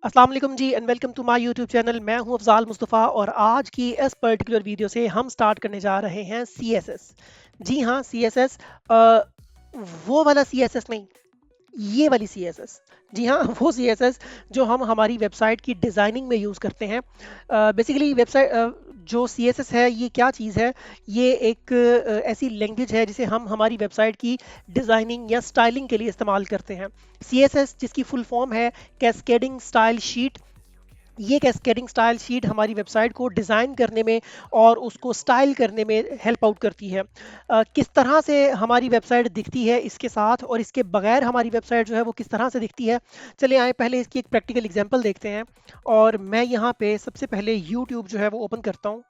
अस्सलाम वालेकुम जी and welcome to my YouTube channel. मैं हूं अफजाल मुस्तफ़ा और आज की इस पर्टिकुलर वीडियो से हम स्टार्ट करने जा रहे हैं सीएसएस। जी हाँ, सीएसएस, वो वाला सीएसएस नहीं, ये वाली सीएसएस। जी हाँ, वो सीएसएस जो हम हमारी वेबसाइट की डिज़ाइनिंग में यूज़ करते हैं। बेसिकली वेबसाइट जो सीएसएस है ये क्या चीज़ है? ये एक ऐसी लैंग्वेज है जिसे हम हमारी वेबसाइट की डिज़ाइनिंग या स्टाइलिंग के लिए इस्तेमाल करते हैं। सीएसएस जिसकी फुल फॉर्म है कैस्केडिंग स्टाइल शीट। ये कैस्केडिंग स्टाइल शीट हमारी वेबसाइट को डिज़ाइन करने में और उसको स्टाइल करने में हेल्प आउट करती है। किस तरह से हमारी वेबसाइट दिखती है इसके साथ और इसके बगैर हमारी वेबसाइट जो है वो किस तरह से दिखती है, चलिए आए पहले इसकी एक प्रैक्टिकल एग्जांपल देखते हैं। और मैं यहाँ पे सबसे पहले यूट्यूब जो है वो ओपन करता हूँ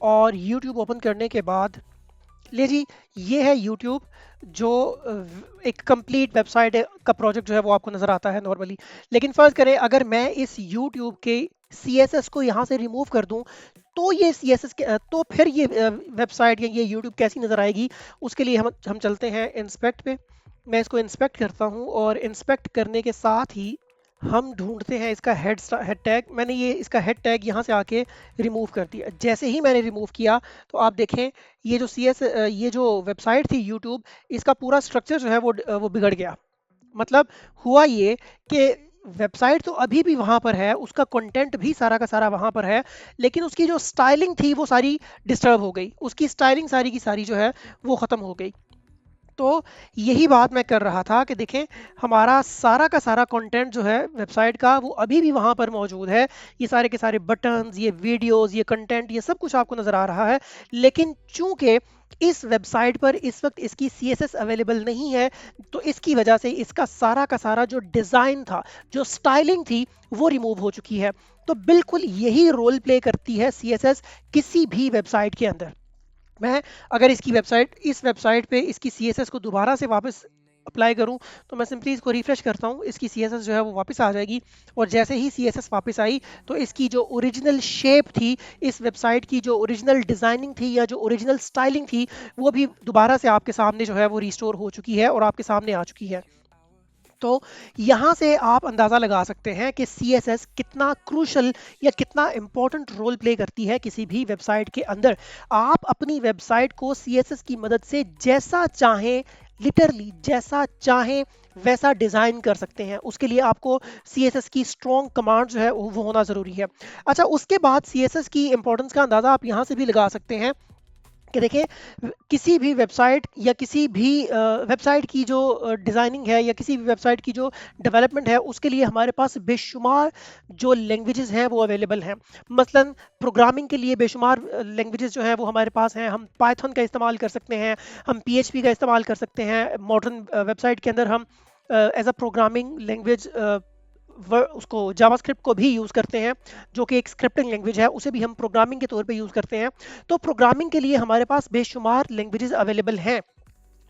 और यूट्यूब ओपन करने के बाद ले जी, ये है यूट्यूब जो एक कंप्लीट वेबसाइट का प्रोजेक्ट जो है वो आपको नज़र आता है नॉर्मली। लेकिन फ़र्ज़ करें अगर मैं इस यूट्यूब के सीएसएस को यहाँ से रिमूव कर दूँ तो ये सीएसएस के तो फिर ये वेबसाइट या ये यूट्यूब कैसी नज़र आएगी। उसके लिए हम चलते हैं इंस्पेक्ट पे। मैं इसको इंस्पेक्ट करता हूँ और इंस्पेक्ट करने के साथ ही हम ढूंढते हैं इसका हेड टैग। मैंने ये इसका हेड टैग यहाँ से आके रिमूव कर दिया। जैसे ही मैंने रिमूव किया तो आप देखें ये जो ये जो वेबसाइट थी यूट्यूब, इसका पूरा स्ट्रक्चर जो है वो बिगड़ गया। मतलब हुआ ये कि वेबसाइट तो अभी भी वहाँ पर है, उसका कंटेंट भी सारा का सारा वहाँ पर है, लेकिन उसकी जो स्टाइलिंग थी वो सारी डिस्टर्ब हो गई। उसकी स्टाइलिंग सारी की सारी जो है वो ख़त्म हो गई। तो यही बात मैं कर रहा था कि देखें हमारा सारा का सारा कंटेंट जो है वेबसाइट का वो अभी भी वहाँ पर मौजूद है। ये सारे के सारे बटन्स, ये वीडियोस, ये कंटेंट, ये सब कुछ आपको नज़र आ रहा है। लेकिन चूंकि इस वेबसाइट पर इस वक्त इसकी सीएसएस अवेलेबल नहीं है, तो इसकी वजह से इसका सारा का सारा जो डिज़ाइन था, जो स्टाइलिंग थी, वो रिमूव हो चुकी है। तो बिल्कुल यही रोल प्ले करती है सीएसएस किसी भी वेबसाइट के अंदर। मैं अगर इस वेबसाइट पे इसकी सीएसएस को दोबारा से वापस अप्लाई करूं तो मैं सिंपली इसको रिफ्रेश करता हूं, इसकी सीएसएस जो है वो वापस आ जाएगी। और जैसे ही सीएसएस वापस आई तो इसकी जो ओरिजिनल शेप थी, इस वेबसाइट की जो ओरिजिनल डिज़ाइनिंग थी या जो ओरिजिनल स्टाइलिंग थी, वो भी दोबारा से आपके सामने जो है वो रिस्टोर हो चुकी है और आपके सामने आ चुकी है। तो यहाँ से आप अंदाज़ा लगा सकते हैं कि सीएसएस कितना क्रूशल या कितना इम्पोर्टेंट रोल प्ले करती है किसी भी वेबसाइट के अंदर। आप अपनी वेबसाइट को सीएसएस की मदद से जैसा चाहें, लिटरली जैसा चाहें वैसा डिज़ाइन कर सकते हैं। उसके लिए आपको सीएसएस की स्ट्रॉन्ग कमांड जो है वो होना ज़रूरी है। अच्छा, उसके बाद सीएसएस की इंपॉर्टेंस का अंदाज़ा आप यहाँ से भी लगा सकते हैं कि देखिए किसी भी वेबसाइट या किसी भी वेबसाइट की जो डिज़ाइनिंग है या किसी भी वेबसाइट की जो डेवलपमेंट है, उसके लिए हमारे पास बेशुमार जो लैंग्वेजेस हैं वो अवेलेबल हैं। मसलन प्रोग्रामिंग के लिए बेशुमार लैंग्वेजेस जो हैं वो हमारे पास हैं। हम पाइथन का इस्तेमाल कर सकते हैं, हम पीएचपी का इस्तेमाल कर सकते हैं। मॉडर्न वेबसाइट के अंदर हम एज अ प्रोग्रामिंग लैंग्वेज उसको जावास्क्रिप्ट को भी यूज़ करते हैं, जो कि एक स्क्रिप्टिंग लैंग्वेज है, उसे भी हम प्रोग्रामिंग के तौर पे यूज़ करते हैं। तो प्रोग्रामिंग के लिए हमारे पास बेशुमार लैंग्वेजेस अवेलेबल हैं।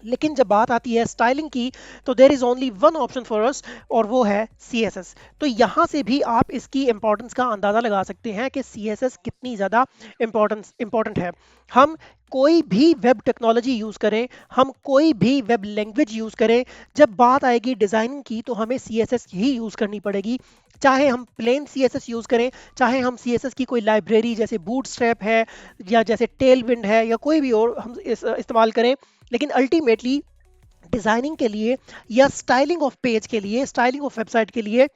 लेकिन जब बात आती है स्टाइलिंग की तो there is only one option for us, और वो है सीएसएस। तो यहाँ से भी आप इसकी इंपॉर्टेंस का अंदाज़ा लगा सकते हैं कि सीएसएस कितनी ज़्यादा इम्पॉर्टेंट है। हम कोई भी वेब टेक्नोलॉजी यूज़ करें, हम कोई भी वेब लैंग्वेज यूज़ करें, जब बात आएगी डिज़ाइनिंग की तो हमें सीएसएस ही यूज़ करनी पड़ेगी। चाहे हम प्लेन सीएसएस यूज़ करें, चाहे हम सीएसएस की कोई लाइब्रेरी जैसे बूटस्ट्रैप है या जैसे टेलविंड है या कोई भी और हम इस्तेमाल करें, लेकिन अल्टीमेटली डिज़ाइनिंग के लिए या स्टाइलिंग ऑफ पेज के लिए, स्टाइलिंग ऑफ वेबसाइट के लिए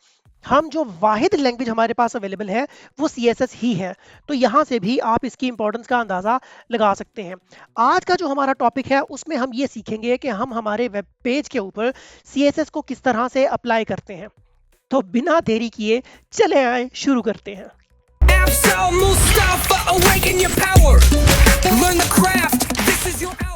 हम जो वाहिद लैंग्वेज हमारे पास अवेलेबल है वो सीएसएस ही है। तो यहाँ से भी आप इसकी इंपॉर्टेंस का अंदाज़ा लगा सकते हैं। आज का जो हमारा टॉपिक है उसमें हम ये सीखेंगे कि हम हमारे वेब पेज के ऊपर सीएसएस को किस तरह से अप्लाई करते हैं। तो बिना देरी किए चले आए शुरू करते हैं। Afzal Mustafa, awaken your power. Learn the craft. This is your hour.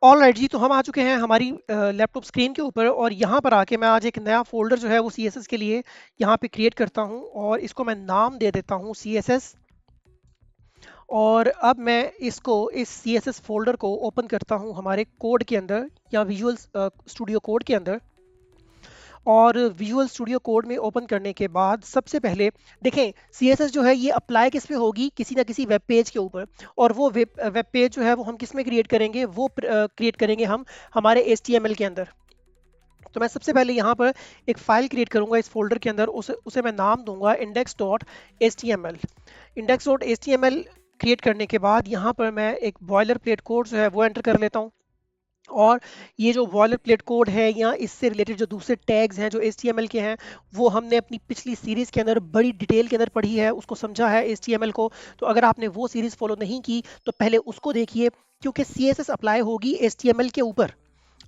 All right जी, तो हम आ चुके हैं हमारी लैपटॉप स्क्रीन के ऊपर और यहाँ पर आके मैं आज एक नया फोल्डर जो है वो सीएसएस के लिए यहाँ पे क्रिएट करता हूँ और इसको मैं नाम दे देता हूँ सीएसएस। और अब मैं इस सीएसएस फोल्डर को ओपन करता हूँ हमारे कोड के अंदर या विजुअल स्टूडियो कोड के अंदर। और विजुअल स्टूडियो कोड में ओपन करने के बाद सबसे पहले देखें सीएसएस जो है ये अप्लाई किस पे होगी, किसी ना किसी वेब पेज के ऊपर। और वो वेब पेज जो है वो हम किस में क्रिएट करेंगे, वो क्रिएट करेंगे हम हमारे HTML के अंदर। तो मैं सबसे पहले यहाँ पर एक फ़ाइल क्रिएट करूँगा इस फ़ोल्डर के अंदर, उसे मैं नाम दूँगा index.html। index.html क्रिएट करने के बाद यहाँ पर मैं एक बॉयलर प्लेट कोड जो है वो एंटर कर लेता हूँ। और ये जो बॉयलर प्लेट कोड है या इससे रिलेटेड जो दूसरे टैग्स हैं जो HTML के हैं, वो हमने अपनी पिछली सीरीज़ के अंदर बड़ी डिटेल के अंदर पढ़ी है, उसको समझा है HTML को। तो अगर आपने वो सीरीज़ फॉलो नहीं की तो पहले उसको देखिए, क्योंकि CSS अप्लाई होगी HTML के ऊपर।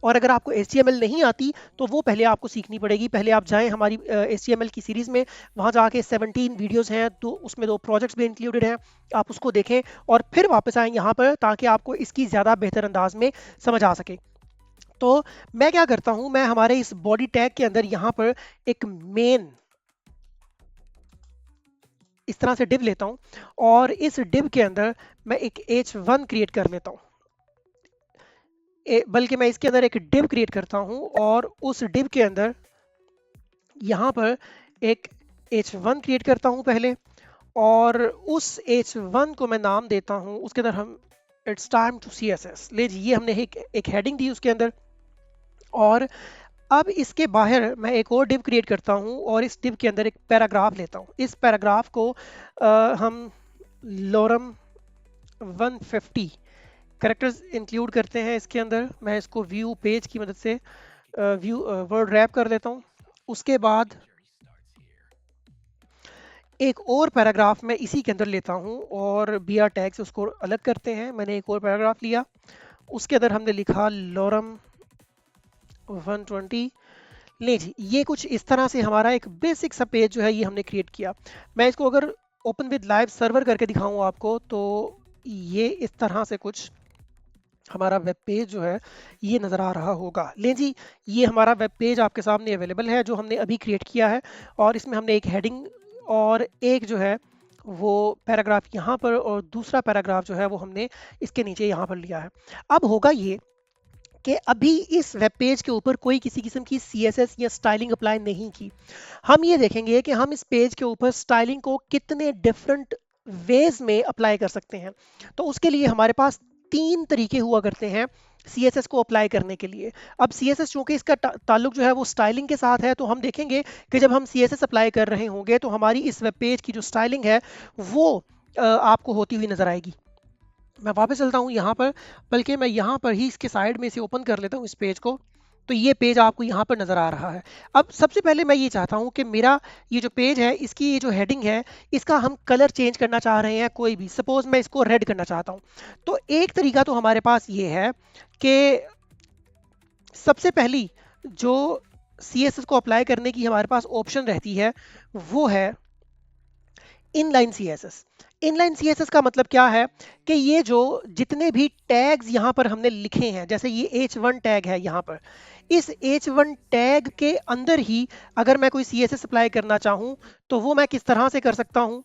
और अगर आपको HTML नहीं आती तो वो पहले आपको सीखनी पड़ेगी। पहले आप जाएं हमारी HTML की सीरीज़ में, वहाँ जाके 17 वीडियोस हैं, तो उसमें 2 प्रोजेक्ट्स भी इंक्लूडेड हैं, आप उसको देखें और फिर वापस आएँ यहाँ पर, ताकि आपको इसकी ज़्यादा बेहतर अंदाज में समझ आ सके। तो मैं क्या करता हूँ, मैं हमारे इस बॉडी टैग के अंदर यहाँ पर एक मेन इस तरह से डिव लेता हूँ और इस डिव के अंदर मैं एक h1 क्रिएट कर लेता हूँ। बल्कि मैं इसके अंदर एक डिव क्रिएट करता हूँ और उस डिव के अंदर यहाँ पर एक h1 क्रिएट करता हूँ पहले, और उस h1 को मैं नाम देता हूँ, उसके अंदर हम इट्स टाइम टू CSS ले जी, ये हमने एक हेडिंग दी उसके अंदर। और अब इसके बाहर मैं एक और डिव क्रिएट करता हूँ और इस डिव के अंदर एक पैराग्राफ लेता हूँ। इस पैराग्राफ को हम लॉरम 150 कैरेक्टर्स इंक्लूड करते हैं इसके अंदर। मैं इसको व्यू पेज की मदद से व्यू वर्ड रैप कर लेता हूँ। उसके बाद एक और पैराग्राफ मैं इसी के अंदर लेता हूँ और BR टैग से उसको अलग करते हैं। मैंने एक और पैराग्राफ लिया, उसके अंदर हमने लिखा लॉरम 120 ले जी। ये कुछ इस तरह से हमारा एक बेसिक सा पेज जो है ये हमने क्रिएट किया। मैं इसको अगर ओपन विद लाइव सर्वर करके दिखाऊं आपको, तो ये इस तरह से कुछ हमारा वेब पेज जो है ये नज़र आ रहा होगा। ले जी, ये हमारा वेब पेज आपके सामने अवेलेबल है जो हमने अभी क्रिएट किया है, और इसमें हमने एक हेडिंग और एक जो है वो पैराग्राफ यहाँ पर और दूसरा पैराग्राफ जो है वो हमने इसके नीचे यहाँ पर लिया है। अब होगा ये कि अभी इस वेब पेज के ऊपर कोई किसी किस्म की CSS या स्टाइलिंग अप्लाई नहीं की। हम ये देखेंगे कि हम इस पेज के ऊपर स्टाइलिंग को कितने डिफरेंट वेज में अप्लाई कर सकते हैं। तो उसके लिए हमारे पास 3 तरीके हुआ करते हैं CSS को अप्लाई करने के लिए। अब CSS चूंकि इसका ताल्लुक जो है वो स्टाइलिंग के साथ है, तो हम देखेंगे कि जब हम CSS अप्लाई कर रहे होंगे तो हमारी इस वेब पेज की जो स्टाइलिंग है वो आपको होती हुई नजर आएगी। मैं वापस चलता हूँ यहाँ पर, बल्कि मैं यहाँ पर ही इसके साइड में से ओपन कर लेता हूँ इस पेज को। तो ये पेज आपको यहाँ पर नज़र आ रहा है। अब सबसे पहले मैं ये चाहता हूँ कि मेरा ये जो पेज है इसकी ये जो हेडिंग है इसका हम कलर चेंज करना चाह रहे हैं कोई भी। सपोज मैं इसको रेड करना चाहता हूँ। तो एक तरीका तो हमारे पास ये है कि सबसे पहली जो CSS को अप्लाई करने की हमारे पास ऑप्शन रहती है वो है इनलाइन CSS। इनलाइन CSS का मतलब क्या है कि ये जो जितने भी टैग्स यहाँ पर हमने लिखे हैं, जैसे ये H1 टैग है यहाँ पर, इस H1 टैग के अंदर ही अगर मैं कोई CSS अप्लाई करना चाहूँ तो वो मैं किस तरह से कर सकता हूँ।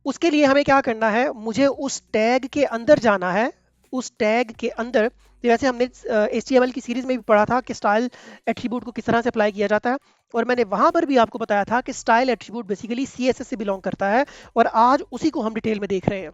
उसके लिए हमें क्या करना है, मुझे उस टैग के अंदर जाना है। उस टैग के अंदर जैसे हमने HTML की सीरीज में भी पढ़ा था कि स्टाइल एट्रीब्यूट को किस तरह से अप्लाई किया जाता है, और मैंने वहां पर भी आपको बताया था कि स्टाइल एट्रीब्यूट बेसिकली CSS से बिलोंग करता है, और आज उसी को हम डिटेल में देख रहे हैं।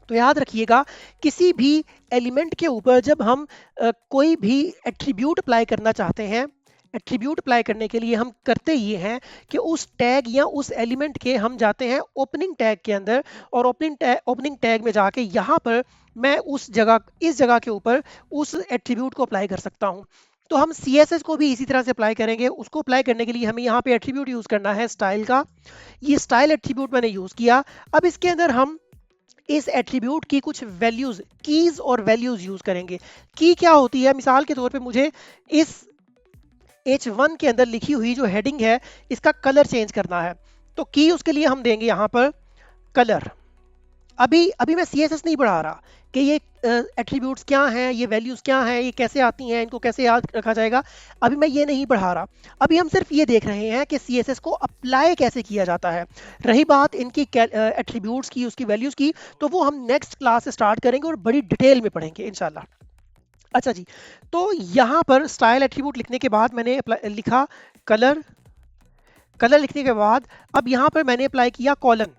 तो याद रखिएगा, किसी भी एलिमेंट के ऊपर जब हम कोई भी एट्रीब्यूट अप्लाई करना चाहते हैं, एट्रीब्यूट अप्लाई करने के लिए हम करते ये हैं कि उस टैग या उस एलिमेंट के हम जाते हैं ओपनिंग टैग के अंदर, और ओपनिंग टैग में जाके यहाँ पर मैं उस जगह इस जगह के ऊपर उस एट्रीब्यूट को अप्लाई कर सकता हूँ। तो हम CSS को भी इसी तरह से अप्लाई करेंगे। उसको अप्लाई करने के लिए हमें यहाँ पे एट्रीब्यूट यूज करना है स्टाइल का। ये स्टाइल एट्रीब्यूट मैंने यूज किया। अब इसके अंदर हम इस एट्रीब्यूट की कुछ वैल्यूज, कीज और वैल्यूज यूज करेंगे। की क्या होती है, मिसाल के तौर पे मुझे इस H1 के अंदर लिखी हुई जो हेडिंग है इसका कलर चेंज करना है, तो की उसके लिए हम देंगे यहाँ पर कलर। अभी मैं CSS नहीं पढ़ा रहा कि ये एट्रीब्यूट्स क्या हैं, ये वैल्यूज क्या हैं, ये कैसे आती हैं, इनको कैसे याद रखा जाएगा, अभी मैं ये नहीं पढ़ा रहा। अभी हम सिर्फ ये देख रहे हैं कि CSS को अप्लाई कैसे किया जाता है। रही बात इनकी एट्रीब्यूट्स की, उसकी वैल्यूज की, तो वो हम नेक्स्ट क्लास से स्टार्ट करेंगे और बड़ी डिटेल में पढ़ेंगे इंशाल्लाह। अच्छा जी, तो यहाँ पर स्टाइल एट्रीब्यूट लिखने के बाद मैंने लिखा कलर। कलर लिखने के बाद अब यहाँ पर मैंने अप्लाई किया कॉलन।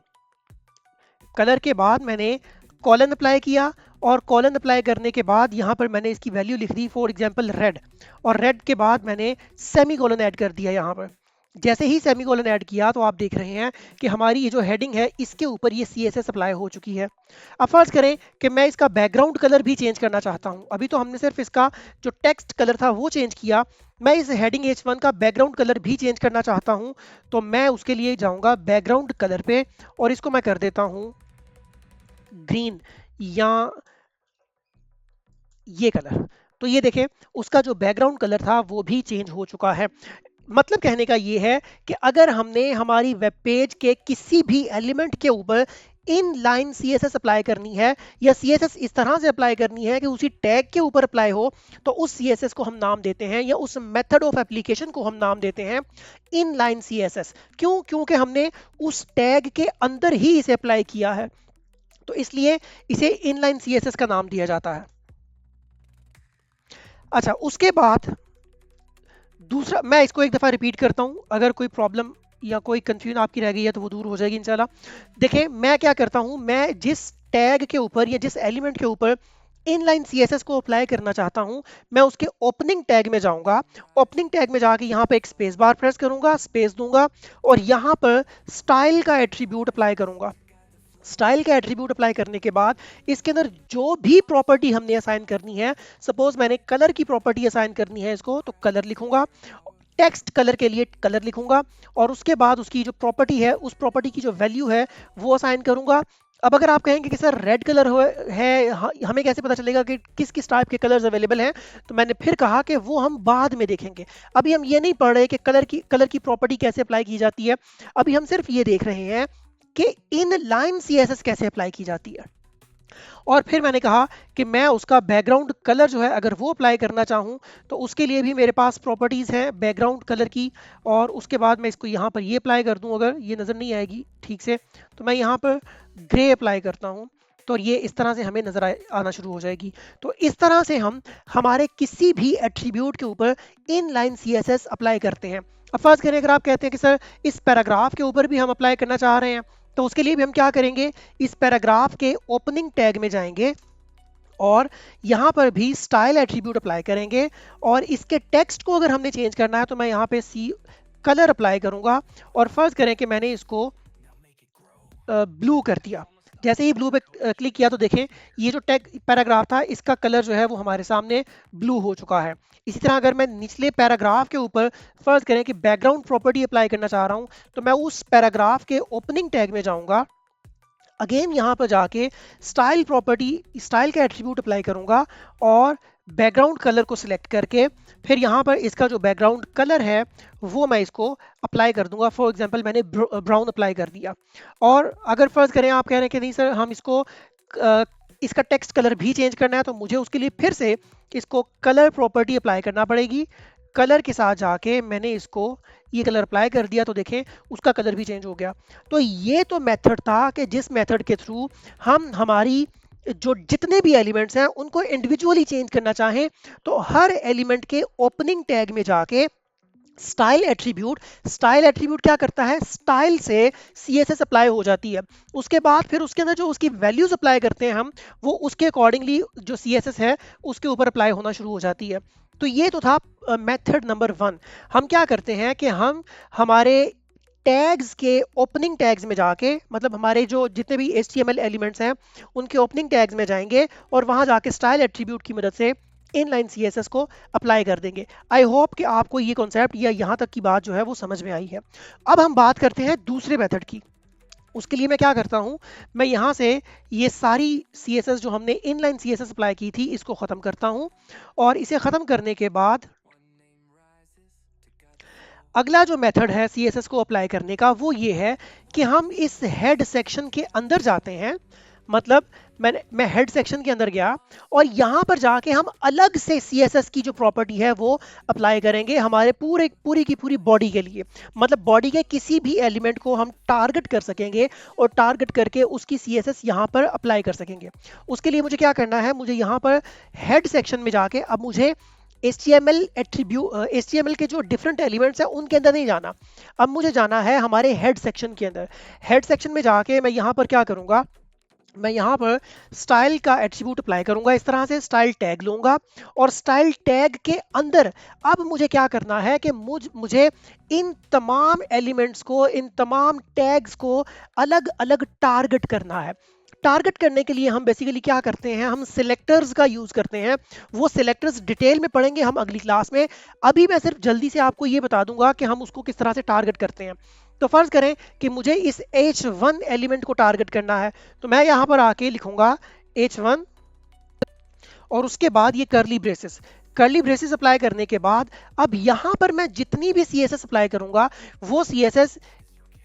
कलर के बाद मैंने कॉलन अप्लाई किया, और कॉलन अप्लाई करने के बाद यहाँ पर मैंने इसकी वैल्यू लिख दी फॉर एग्जांपल रेड, और रेड के बाद मैंने सेमी कॉलन ऐड कर दिया यहाँ पर। जैसे ही सेमी कॉलन ऐड किया तो आप देख रहे हैं कि हमारी ये जो हेडिंग है इसके ऊपर ये CSS अप्लाई हो चुकी है। अब फर्ज करें कि मैं इसका बैकग्राउंड कलर भी चेंज करना चाहता हूँ। अभी तो हमने सिर्फ इसका जो टेक्स्ट कलर था वो चेंज किया, मैं इस हेडिंग H1 का बैकग्राउंड कलर भी चेंज करना चाहता हूँ। तो मैं उसके लिए जाऊँगा बैकग्राउंड कलर पे और इसको मैं कर देता हूँ ग्रीन या ये कलर। तो ये देखें उसका जो बैकग्राउंड कलर था वो भी चेंज हो चुका है। मतलब कहने का ये है कि अगर हमने हमारी वेब पेज के किसी भी एलिमेंट के ऊपर इन लाइन CSS अप्लाई करनी है या CSS इस तरह से अप्लाई करनी है कि उसी टैग के ऊपर अप्लाई हो, तो उस CSS को हम नाम देते हैं या उस मेथड ऑफ एप्लीकेशन को हम नाम देते हैं इन लाइन CSS। क्यों? क्योंकि हमने उस टैग के अंदर ही इसे अप्लाई किया है, तो इसलिए इसे इन लाइन CSS का नाम दिया जाता है। अच्छा, उसके बाद दूसरा, मैं इसको एक दफ़ा रिपीट करता हूँ, अगर कोई प्रॉब्लम या कोई कंफ्यूजन आपकी रह गई है तो वो दूर हो जाएगी इंशाल्लाह। देखें मैं क्या करता हूँ, मैं जिस टैग के ऊपर या जिस एलिमेंट के ऊपर इनलाइन CSS को अप्लाई करना चाहता हूँ, मैं उसके ओपनिंग टैग में जाऊँगा। ओपनिंग टैग में जाके यहाँ पे एक स्पेस बार प्रेस करूँगा, स्पेस दूंगा और यहाँ पर स्टाइल का एट्रीब्यूट अप्लाई करूँगा। स्टाइल का एट्रीब्यूट अप्लाई करने के बाद इसके अंदर जो भी प्रॉपर्टी हमने असाइन करनी है, सपोज मैंने कलर की प्रॉपर्टी असाइन करनी है इसको, तो कलर लिखूंगा, टेक्स्ट कलर के लिए कलर लिखूंगा और उसके बाद उसकी जो प्रॉपर्टी है उस प्रॉपर्टी की जो वैल्यू है वो असाइन करूंगा। अब अगर आप कहेंगे कि सर रेड कलर है, हमें कैसे पता चलेगा कि किस किस टाइप के कलर्स अवेलेबल हैं, तो मैंने फिर कहा कि वो हम बाद में देखेंगे। अभी हम ये नहीं पढ़ रहे कि कलर की प्रॉपर्टी कैसे अप्लाई की जाती है, अभी हम सिर्फ ये देख रहे हैं कि इन लाइन CSS कैसे अप्लाई की जाती है। और फिर मैंने कहा कि मैं उसका बैकग्राउंड कलर जो है अगर वो अप्लाई करना चाहूँ तो उसके लिए भी मेरे पास प्रॉपर्टीज़ हैं बैकग्राउंड कलर की, और उसके बाद मैं इसको यहाँ पर ये अप्लाई कर दूँ, अगर ये नज़र नहीं आएगी ठीक से तो मैं यहाँ पर ग्रे अप्लाई करता हूँ, तो ये इस तरह से हमें नज़र आना शुरू हो जाएगी। तो इस तरह से हम हमारे किसी भी एट्रीब्यूट के ऊपर इन लाइन CSS अप्लाई करते हैं। अब फर्ज करें अगर आप कहते हैं कि सर इस पैराग्राफ के ऊपर भी हम अप्लाई करना चाह रहे हैं, तो उसके लिए भी हम क्या करेंगे, इस पैराग्राफ के ओपनिंग टैग में जाएंगे और यहाँ पर भी स्टाइल एट्रीब्यूट अप्लाई करेंगे और इसके टेक्स्ट को अगर हमने चेंज करना है तो मैं यहाँ पे कलर अप्लाई करूँगा और फर्ज करें कि मैंने इसको ब्लू कर दिया। जैसे ही ब्लू पे क्लिक किया तो देखें ये जो टैग पैराग्राफ था इसका कलर जो है वो हमारे सामने ब्लू हो चुका है। इसी तरह अगर मैं निचले पैराग्राफ के ऊपर फर्ज करें कि बैकग्राउंड प्रॉपर्टी अप्लाई करना चाह रहा हूँ, तो मैं उस पैराग्राफ के ओपनिंग टैग में जाऊँगा, अगेन यहाँ पर जाके स्टाइल प्रॉपर्टी स्टाइल का एट्रीब्यूट अप्लाई करूँगा और बैकग्राउंड कलर को सिलेक्ट करके फिर यहाँ पर इसका जो बैकग्राउंड कलर है वो मैं इसको अप्लाई कर दूंगा। फॉर एग्जांपल मैंने ब्राउन अप्लाई कर दिया। और अगर फर्ज करें आप कह रहे हैं कि नहीं सर हम इसको इसका टेक्स्ट कलर भी चेंज करना है, तो मुझे उसके लिए फिर से इसको कलर प्रॉपर्टी अप्लाई करना पड़ेगी। कलर के साथ जाके मैंने इसको ये कलर अप्लाई कर दिया तो देखें उसका कलर भी चेंज हो गया। तो ये तो मेथड था कि जिस मेथड के थ्रू हम हमारी जो जितने भी एलिमेंट्स हैं उनको इंडिविजुअली चेंज करना चाहें तो हर एलिमेंट के ओपनिंग टैग में जाके स्टाइल एट्रीब्यूट क्या करता है, स्टाइल से CSS अप्लाई हो जाती है। उसके बाद फिर उसके अंदर जो उसकी वैल्यूज अप्लाई करते हैं हम, वो उसके अकॉर्डिंगली जो CSS है उसके ऊपर अप्लाई होना शुरू हो जाती है। तो ये तो था मेथड नंबर 1। हम क्या करते हैं कि हम हमारे टैग्स के ओपनिंग टैग्स में जाके, मतलब हमारे जो जितने भी HTML एलिमेंट्स हैं उनके ओपनिंग टैग्स में जाएंगे और वहां जाके स्टाइल एट्रीब्यूट की मदद से इनलाइन CSS को अप्लाई कर देंगे। आई होप कि आपको ये कॉन्सेप्ट या यहाँ तक की बात जो है वो समझ में आई है। अब हम बात करते हैं दूसरे मेथड की। उसके लिए मैं क्या करता हूँ, मैं यहाँ से ये सारी CSS जो हमने इनलाइन CSS अप्लाई की थी इसको ख़त्म करता हूँ और इसे ख़त्म करने के बाद अगला जो मेथड है CSS को अप्लाई करने का वो ये है कि हम इस हेड सेक्शन के अंदर जाते हैं। मतलब मैं हेड सेक्शन के अंदर गया और यहाँ पर जाके हम अलग से CSS की जो प्रॉपर्टी है वो अप्लाई करेंगे हमारे पूरी की पूरी बॉडी के लिए। मतलब बॉडी के किसी भी एलिमेंट को हम टारगेट कर सकेंगे और टारगेट करके उसकी CSS यहाँ पर अप्लाई कर सकेंगे। उसके लिए मुझे क्या करना है, मुझे यहाँ पर हेड सेक्शन में जाके अब मुझे HTML के जो डिफरेंट एलिमेंट्स हैं उनके अंदर नहीं जाना, अब मुझे जाना है हमारे हेड सेक्शन के अंदर। हेड सेक्शन में जाके मैं यहाँ पर क्या करूँगा, मैं यहाँ पर स्टाइल का एट्रीब्यूट अप्लाई करूंगा, इस तरह से स्टाइल टैग लूंगा और स्टाइल टैग के अंदर अब मुझे क्या करना है कि मुझे इन तमाम एलिमेंट्स को, इन तमाम टैग्स को अलग अलग टारगेट करना है। टारगेट करने के लिए हम बेसिकली क्या करते हैं, हम सिलेक्टर्स का यूज करते हैं। वो सिलेक्टर्स डिटेल में पढ़ेंगे हम अगली क्लास में। अभी मैं सिर्फ जल्दी से आपको ये बता दूंगा कि हम उसको किस तरह से टारगेट करते हैं। तो फर्ज करें कि मुझे इस H1 एलिमेंट को टारगेट करना है, तो मैं यहाँ पर आके लिखूंगा H1 और उसके बाद ये कर्ली ब्रेसेस अप्लाई करने के बाद अब यहाँ पर मैं जितनी भी CSS अप्लाई करूंगा वो CSS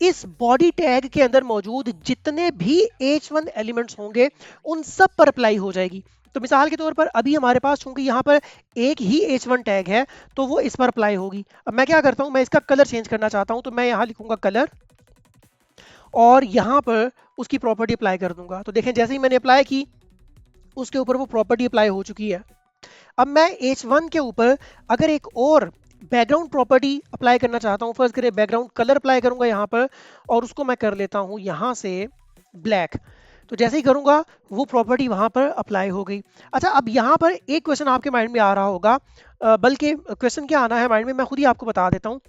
इस बॉडी टैग के अंदर मौजूद जितने भी H1 एलिमेंट्स होंगे उन सब पर अप्लाई हो जाएगी। तो मिसाल के तौर पर अभी हमारे पास चूंकि यहाँ पर एक ही H1 टैग है तो वो इस पर अप्लाई होगी। अब मैं क्या करता हूँ, मैं इसका कलर चेंज करना चाहता हूँ, तो मैं यहाँ लिखूंगा कलर और यहाँ पर उसकी प्रॉपर्टी अप्लाई कर दूंगा। तो देखें जैसे ही मैंने अप्लाई की उसके ऊपर वो प्रॉपर्टी अप्लाई हो चुकी है। अब मैं H1 के ऊपर अगर एक और बैकग्राउंड प्रॉपर्टी अप्लाई करना चाहता हूँ, फर्स्ट करें बैकग्राउंड कलर अप्लाई करूंगा यहाँ पर और उसको मैं कर लेता हूँ यहाँ से ब्लैक। तो जैसे ही करूंगा वो प्रॉपर्टी वहां पर अप्लाई हो गई। अच्छा, अब यहाँ पर एक क्वेश्चन आपके माइंड में आ रहा होगा, बल्कि क्वेश्चन क्या आना है माइंड में मैं खुद ही आपको बता देता हूँ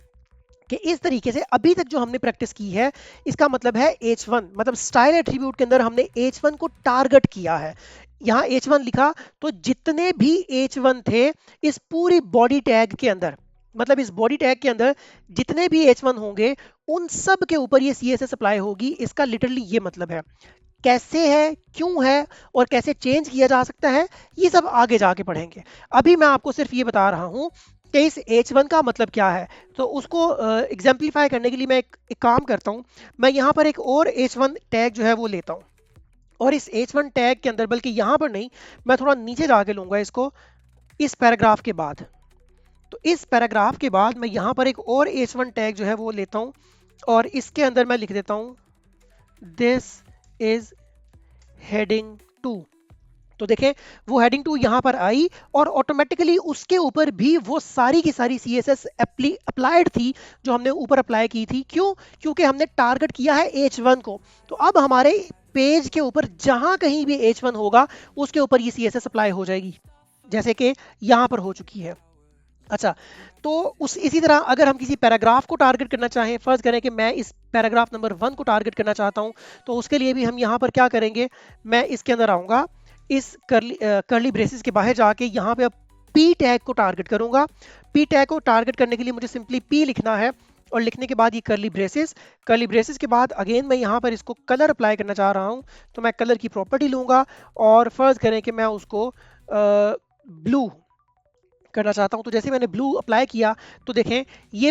कि इस तरीके से अभी तक जो हमने प्रैक्टिस की है इसका मतलब है H1 मतलब स्टाइल एट्रीब्यूट के अंदर हमने H1 को टारगेट किया है। यहाँ H1 लिखा तो जितने भी H1 थे इस पूरी बॉडी टैग के अंदर, मतलब इस बॉडी टैग के अंदर जितने भी H1 होंगे उन सब के ऊपर ये CSS अप्लाई होगी। इसका लिटरली ये मतलब है। कैसे है, क्यों है और कैसे चेंज किया जा सकता है ये सब आगे जाके पढ़ेंगे। अभी मैं आपको सिर्फ ये बता रहा हूँ कि इस H1 का मतलब क्या है। तो उसको एग्जाम्पलीफाई करने के लिए मैं एक काम करता हूँ, मैं यहाँ पर एक और H1 टैग जो है वो लेता हूँ और इस H1 टैग के अंदर, बल्कि यहाँ पर नहीं, मैं थोड़ा नीचे जाके लूंगा इसको, इस पैराग्राफ के बाद। तो इस पैराग्राफ के बाद मैं यहाँ पर एक और H1 टैग जो है वो लेता हूँ और इसके अंदर मैं लिख देता हूँ दिस इज हेडिंग 2। तो देखें वो हेडिंग 2 यहाँ पर आई और ऑटोमेटिकली उसके ऊपर भी वो सारी की सारी CSS अप्लाइड थी जो हमने ऊपर अप्लाई की थी। क्यों? क्योंकि हमने टारगेट किया है H1 को। तो अब हमारे पेज के ऊपर जहां कहीं भी H1 होगा उसके ऊपर ये CSS अप्लाई हो जाएगी, जैसे कि यहाँ पर हो चुकी है। अच्छा, तो इसी तरह अगर हम किसी पैराग्राफ को टारगेट करना चाहें, फर्ज करें कि मैं इस पैराग्राफ नंबर 1 को टारगेट करना चाहता हूं, तो उसके लिए भी हम यहाँ पर क्या करेंगे, मैं इसके अंदर आऊंगा, इस कर्ली ब्रेसेस के बाहर जाके यहाँ पे अब पी टैग को टारगेट करूंगा। पी टैग को टारगेट करने के लिए मुझे सिंपली पी लिखना है और लिखने के बाद ये कर्ली ब्रेसेस के बाद अगेन मैं यहाँ पर इसको कलर अप्लाई करना चाह रहा हूँ, तो मैं कलर की प्रॉपर्टी लूंगा और फर्ज करें कि मैं उसको ब्लू करना चाहता हूं। तो जैसे मैंने ब्लू अप्लाई किया तो देखें ये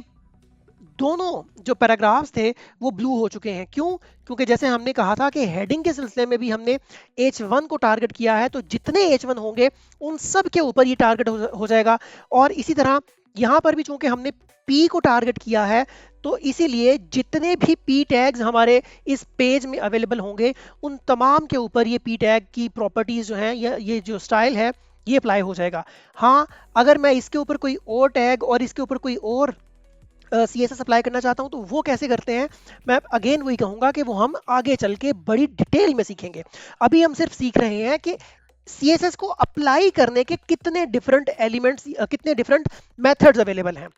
दोनों जो पैराग्राफ्स थे वो ब्लू हो चुके हैं। क्यों? क्योंकि जैसे हमने कहा था कि हेडिंग के सिलसिले में भी हमने H1 को टारगेट किया है, तो जितने H1 होंगे उन सब के ऊपर ये टारगेट हो जाएगा। और इसी तरह यहाँ पर भी चूंकि हमने P को टारगेट किया है तो इसीलिए जितने भी P टैग्स हमारे इस पेज में अवेलेबल होंगे उन तमाम के ऊपर ये P टैग की प्रॉपर्टीज जो हैं, ये जो स्टाइल है ये अप्लाई हो जाएगा। हाँ, अगर मैं इसके ऊपर कोई और टैग और इसके ऊपर कोई और CSS अप्लाई करना चाहता हूं तो वो कैसे करते हैं, मैं अगेन वही कहूंगा कि वो हम आगे चल के बड़ी डिटेल में सीखेंगे। अभी हम सिर्फ सीख रहे हैं कि CSS को अप्लाई करने के कितने डिफरेंट एलिमेंट्स, कितने डिफरेंट मेथड्स अवेलेबल हैं।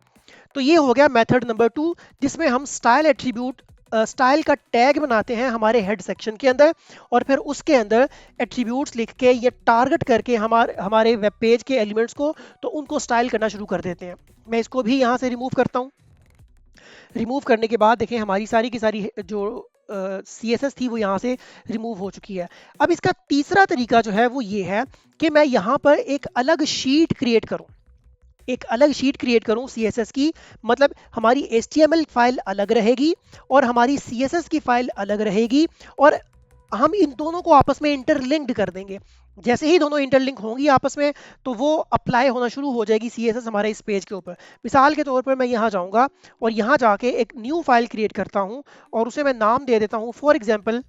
तो ये हो गया मेथड नंबर 2 जिसमें हम स्टाइल एट्रीब्यूट, स्टाइल का टैग बनाते हैं हमारे हेड सेक्शन के अंदर और फिर उसके अंदर एट्रीब्यूट्स लिख के या टारगेट करके हमारे वेब पेज के एलिमेंट्स को, तो उनको स्टाइल करना शुरू कर देते हैं। मैं इसको भी यहाँ से रिमूव करता हूँ। रिमूव करने के बाद देखें हमारी सारी की सारी जो CSS थी वो यहाँ से रिमूव हो चुकी है। अब इसका तीसरा तरीका जो है वो ये है कि मैं यहाँ पर एक अलग शीट क्रिएट करूं CSS की, मतलब हमारी HTML फाइल अलग रहेगी और हमारी CSS की फाइल अलग रहेगी और हम इन दोनों को आपस में इंटरलिंक्ड कर देंगे। जैसे ही दोनों इंटरलिंक होंगी आपस में तो वो अप्लाई होना शुरू हो जाएगी CSS हमारे इस पेज के ऊपर। मिसाल के तौर पर मैं यहाँ जाऊँगा और यहाँ जाके एक न्यू फाइल क्रिएट करता हूँ और उसे मैं नाम दे देता हूँ फॉर एग्जाम्पल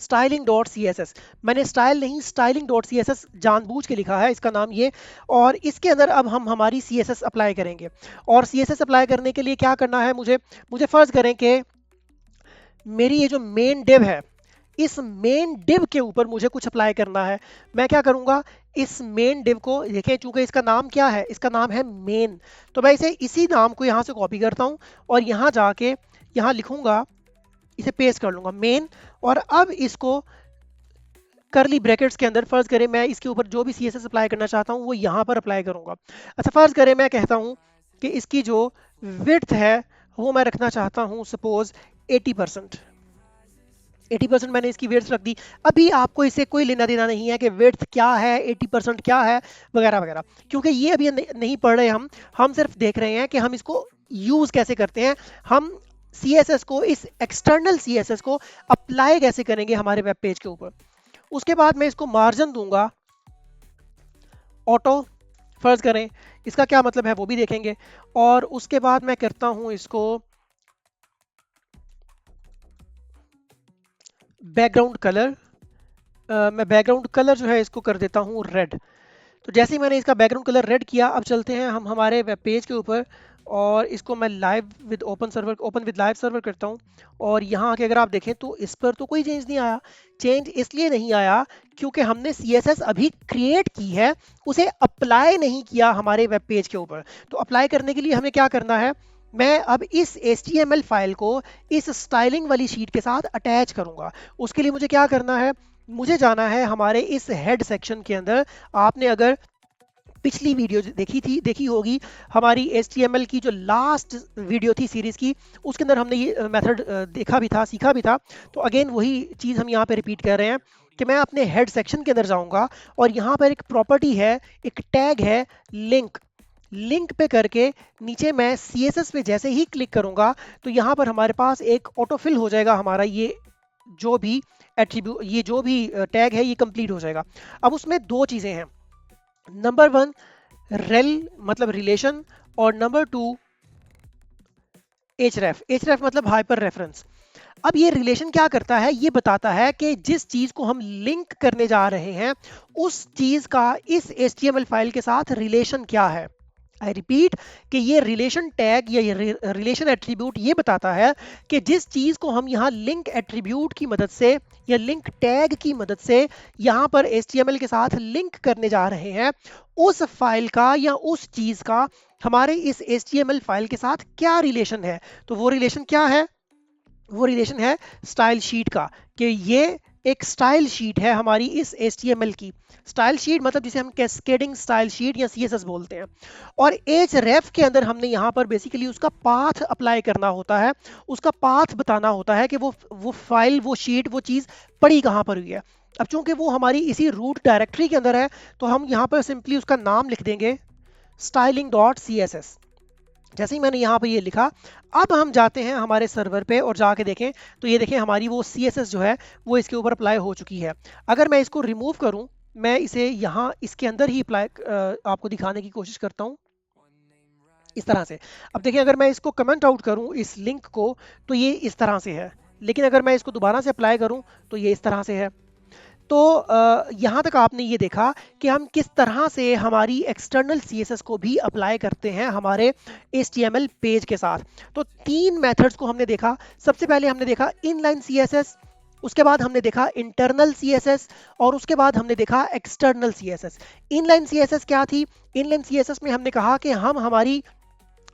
styling.css। मैंने स्टाइल नहीं styling.css जानबूझ के लिखा है इसका नाम ये, और इसके अंदर अब हम हमारी CSS अप्लाई करेंगे। और CSS अप्लाई करने के लिए क्या करना है, मुझे फर्ज करें कि मेरी ये जो मेन डिव है इस मेन डिव के ऊपर मुझे कुछ अप्लाई करना है। मैं क्या करूंगा, इस मेन डिव को देखें, चूंकि इसका नाम क्या है, इसका नाम है मेन, तो मैं इसे इसी नाम को यहाँ से कॉपी करता हूँ और यहाँ जाके यहाँ लिखूंगा, इसे पेस्ट कर लूंगा मेन। और अब इसको करली ब्रैकेट्स के अंदर फर्ज करें मैं इसके ऊपर जो भी CSS अप्लाई करना चाहता हूँ वो यहाँ पर अप्लाई करूंगा। अच्छा, फर्ज करें मैं कहता हूँ कि इसकी जो विड्थ है वो मैं रखना चाहता हूँ सपोज 80%। 80% मैंने इसकी विड्थ रख दी। अभी आपको इससे कोई लेना देना नहीं है कि विड्थ क्या है, 80% क्या है, वगैरह वगैरह, क्योंकि ये अभी नहीं पढ़ रहे हम सिर्फ देख रहे हैं कि हम इसको यूज कैसे करते हैं, हम CSS को, इस एक्सटर्नल CSS को अप्लाई कैसे करेंगे हमारे वेब पेज के ऊपर। उसके बाद मैं इसको मार्जिन दूंगा ऑटो, फर्ज करें, इसका क्या मतलब है वो भी देखेंगे। और उसके बाद मैं करता हूं इसको बैकग्राउंड कलर, मैं बैकग्राउंड कलर जो है इसको कर देता हूं रेड। तो जैसे ही मैंने इसका बैकग्राउंड कलर रेड किया, अब चलते हैं हम हमारे वेब पेज के ऊपर और इसको मैं live with open with live server करता हूं। और यहाँ आके अगर आप देखें तो इस पर तो कोई चेंज नहीं आया। चेंज इसलिए नहीं आया क्योंकि हमने CSS अभी क्रिएट की है, उसे अप्लाई नहीं किया हमारे वेब पेज के ऊपर। तो अप्लाई करने के लिए हमें क्या करना है, मैं अब इस HTML फाइल को इस स्टाइलिंग वाली शीट के साथ अटैच करूंगा। उसके लिए मुझे क्या करना है, मुझे जाना है हमारे इस हेड सेक्शन के अंदर। आपने अगर पिछली वीडियो देखी होगी, हमारी HTML की जो लास्ट वीडियो थी सीरीज की, उसके अंदर हमने ये मेथड देखा भी था, सीखा भी था। तो अगेन वही चीज़ हम यहाँ पे रिपीट कर रहे हैं कि मैं अपने हेड सेक्शन के अंदर जाऊँगा और यहाँ पर एक प्रॉपर्टी है, एक टैग है लिंक। लिंक पे करके नीचे मैं CSS पे जैसे ही क्लिक करूँगा तो यहाँ पर हमारे पास एक ऑटोफिल हो जाएगा, हमारा ये जो भी एट्रीब्यूट, ये जो भी टैग है ये कंप्लीट हो जाएगा। अब उसमें दो चीज़ें हैं, नंबर 1 रेल मतलब रिलेशन, और नंबर 2 href मतलब हाइपर रेफरेंस। अब ये रिलेशन क्या करता है, ये बताता है कि जिस चीज को हम लिंक करने जा रहे हैं उस चीज का इस HTML फाइल के साथ रिलेशन क्या है। आई रिपीट कि ये रिलेशन टैग या रिलेशन एट्रीब्यूट ये बताता है कि जिस चीज को हम यहाँ लिंक एट्रीब्यूट की मदद से या लिंक टैग की मदद से यहाँ पर HTML के साथ लिंक करने जा रहे हैं, उस फाइल का या उस चीज का हमारे इस HTML फाइल के साथ क्या रिलेशन है। तो वो रिलेशन क्या है, वो रिलेशन है स्टाइल शीट का, कि ये एक स्टाइल शीट है हमारी इस HTML की। स्टाइल शीट मतलब जिसे हम कैस्केडिंग स्टाइल शीट या CSS बोलते हैं। और href के अंदर हमने यहाँ पर बेसिकली उसका पाथ अप्लाई करना होता है, उसका पाथ बताना होता है कि वो फाइल, वो शीट, वो चीज़ पड़ी कहाँ पर हुई है। अब चूंकि वो हमारी इसी रूट डायरेक्टरी के अंदर है तो हम यहाँ पर सिंपली उसका नाम लिख देंगे styling.css। जैसे ही मैंने यहाँ पे ये लिखा, अब हम जाते हैं हमारे सर्वर पे और जाके देखें तो ये देखें हमारी वो CSS जो है वो इसके ऊपर अप्लाई हो चुकी है। अगर मैं इसको रिमूव करूं, मैं इसे यहाँ इसके अंदर ही अप्लाई आपको दिखाने की कोशिश करता हूँ इस तरह से। अब देखिए अगर मैं इसको कमेंट आउट करूं इस लिंक को तो ये इस तरह से है, लेकिन अगर मैं इसको दोबारा से अप्लाई करूं तो ये इस तरह से है। तो यहाँ तक आपने ये देखा कि हम किस तरह से हमारी एक्सटर्नल CSS को भी अप्लाई करते हैं हमारे HTML पेज के साथ। तो 3 मेथड्स को हमने देखा। सबसे पहले हमने देखा इनलाइन CSS, उसके बाद हमने देखा इंटरनल CSS, और उसके बाद हमने देखा एक्सटर्नल CSS। इनलाइन CSS क्या थी, इनलाइन CSS में हमने कहा कि हम हमारी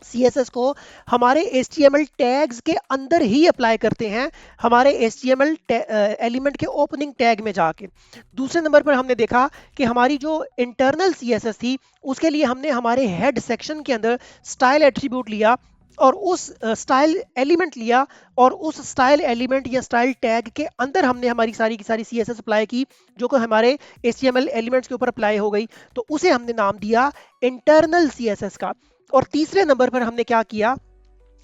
CSS को हमारे HTML टैग्स के अंदर ही अप्लाई करते हैं, हमारे HTML एलिमेंट के ओपनिंग टैग में जाके। दूसरे नंबर पर हमने देखा कि हमारी जो इंटरनल CSS थी उसके लिए हमने हमारे हेड सेक्शन के अंदर स्टाइल एट्रीब्यूट लिया और उस स्टाइल एलिमेंट लिया और उस स्टाइल एलिमेंट या स्टाइल टैग के अंदर हमने हमारी सारी की सारी CSS अप्लाई की जो कि हमारे HTML एलिमेंट्स के ऊपर अप्लाई हो गई। तो उसे हमने नाम दिया इंटरनल CSS का। और तीसरे नंबर पर हमने क्या किया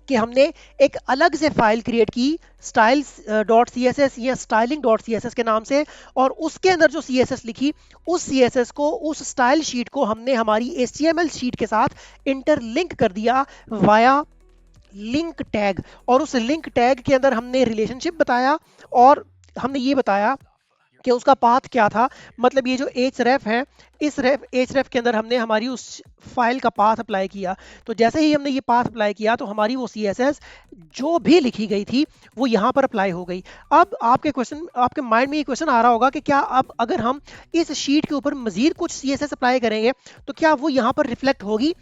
कि हमने एक अलग से फाइल क्रिएट की styles.css या styling.css के नाम से, और उसके अंदर जो CSS लिखी उस CSS को, उस स्टाइल शीट को हमने हमारी HTML शीट के साथ इंटरलिंक कर दिया वाया लिंक टैग। और उस लिंक टैग के अंदर हमने रिलेशनशिप बताया और हमने ये बताया कि उसका पाथ क्या था। मतलब ये जो href है, इस href के अंदर हमने हमारी उस फाइल का पाथ अप्लाई किया। तो जैसे ही हमने ये पाथ अप्लाई किया तो हमारी वो CSS जो भी लिखी गई थी वो यहाँ पर अप्लाई हो गई। अब आपके माइंड में ये क्वेश्चन आ रहा होगा कि क्या अब अगर हम इस शीट के ऊपर मजीद कुछ CSS अप्लाई करेंगे तो क्या वो यहाँ पर रिफ्लेक्ट होगी?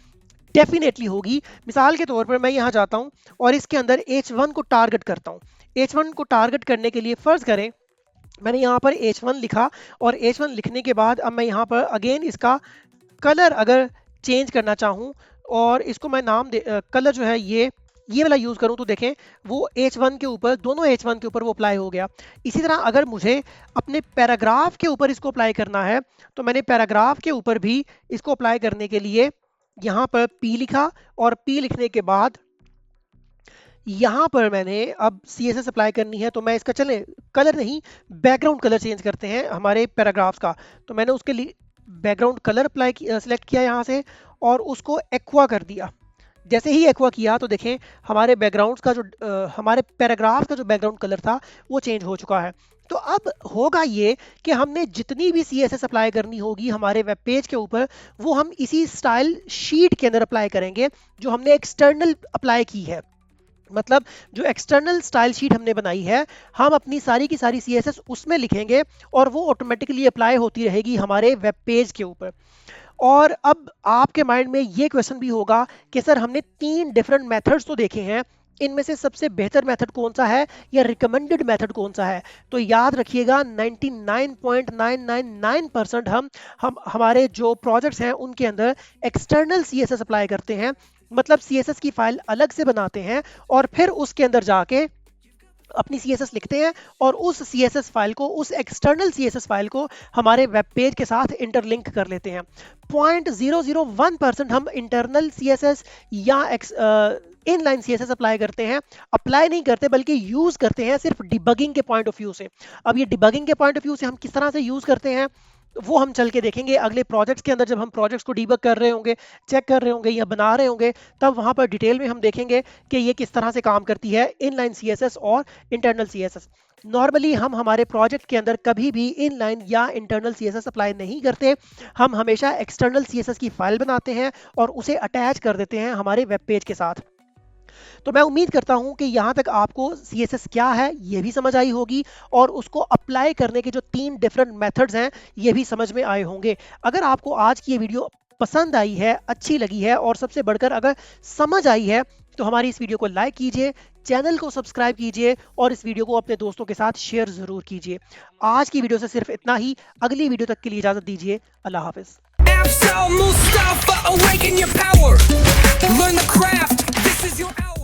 डेफिनेटली होगी। मिसाल के तौर पर मैं यहाँ जाता हूँ और इसके अंदर H1 को टारगेट करता हूँ। H1 को टारगेट करने के लिए फर्ज करें मैंने यहाँ पर H1 लिखा, और H1 लिखने के बाद अब मैं यहाँ पर अगेन इसका कलर अगर चेंज करना चाहूँ और इसको मैं नाम कलर जो है ये वाला यूज़ करूँ तो देखें वो H1 के ऊपर, दोनों H1 के ऊपर वो अप्लाई हो गया। इसी तरह अगर मुझे अपने पैराग्राफ के ऊपर इसको अप्लाई करना है तो मैंने पैराग्राफ के ऊपर भी इसको अप्लाई करने के लिए यहाँ पर P लिखा, और P लिखने के बाद यहाँ पर मैंने अब CSS अप्लाई करनी है। तो मैं इसका चले कलर नहीं, बैकग्राउंड कलर चेंज करते हैं हमारे पैराग्राफ्स का। तो मैंने उसके लिए बैकग्राउंड कलर सेलेक्ट किया यहाँ से और उसको एक्वा कर दिया। जैसे ही एक्वा किया तो देखें हमारे बैकग्राउंड्स का जो हमारे पैराग्राफ का जो बैकग्राउंड कलर था वो चेंज हो चुका है। तो अब होगा ये कि हमने जितनी भी CSS अप्लाई करनी होगी हमारे वेब पेज के ऊपर वो हम इसी स्टाइल शीट के अंदर अप्लाई करेंगे जो हमने एक्सटर्नल अप्लाई की है। मतलब जो एक्सटर्नल स्टाइल शीट हमने बनाई है हम अपनी सारी की सारी CSS उसमें लिखेंगे और वो ऑटोमेटिकली अप्लाई होती रहेगी हमारे वेब पेज के ऊपर। और अब आपके माइंड में ये क्वेश्चन भी होगा कि सर हमने 3 डिफरेंट मेथड्स तो देखे हैं, इनमें से सबसे बेहतर मेथड कौन सा है या रिकमेंडेड मेथड कौन सा है? तो याद रखिएगा 99.999% हम हमारे जो प्रोजेक्ट्स हैं उनके अंदर एक्सटर्नल CSS अप्लाई करते हैं। मतलब CSS की फाइल अलग से बनाते हैं और फिर उसके अंदर जाके अपनी CSS लिखते हैं और उस CSS फाइल को, उस एक्सटर्नल CSS फाइल को हमारे वेब पेज के साथ इंटरलिंक कर लेते हैं। 0.001% हम इंटरनल CSS या इनलाइन CSS अप्लाई करते हैं। अप्लाई नहीं करते बल्कि यूज़ करते हैं सिर्फ डिबगिंग के पॉइंट ऑफ व्यू से। अब ये डिबगिंग के पॉइंट ऑफ व्यू से हम किस तरह से यूज़ करते हैं वो हम चल के देखेंगे अगले प्रोजेक्ट्स के अंदर। जब हम प्रोजेक्ट्स को डीबग कर रहे होंगे, चेक कर रहे होंगे या बना रहे होंगे, तब वहाँ पर डिटेल में हम देखेंगे कि ये किस तरह से काम करती है इनलाइन CSS और इंटरनल CSS। नॉर्मली हम हमारे प्रोजेक्ट के अंदर कभी भी इनलाइन या इंटरनल CSS अप्लाई नहीं करते। हम हमेशा एक्सटर्नल CSS की फाइल बनाते हैं और उसे अटैच कर देते हैं हमारे वेब पेज के साथ। तो मैं उम्मीद करता हूं कि यहाँ तक आपको CSS क्या है ये भी समझ आई होगी और उसको अप्लाई करने के जो 3 डिफरेंट मेथड्स हैं ये भी समझ में आए होंगे। अगर आपको आज की ये वीडियो पसंद आई है, अच्छी लगी है और सबसे बढ़कर अगर समझ आई है तो हमारी इस वीडियो को लाइक कीजिए, चैनल को सब्सक्राइब कीजिए और इस वीडियो को अपने दोस्तों के साथ शेयर ज़रूर कीजिए। आज की वीडियो से सिर्फ इतना ही। अगली वीडियो तक के लिए इजाज़त दीजिए। अल्लाह हाफिज़। Absol Mustafa, awaken your power. Learn the craft. This is your hour.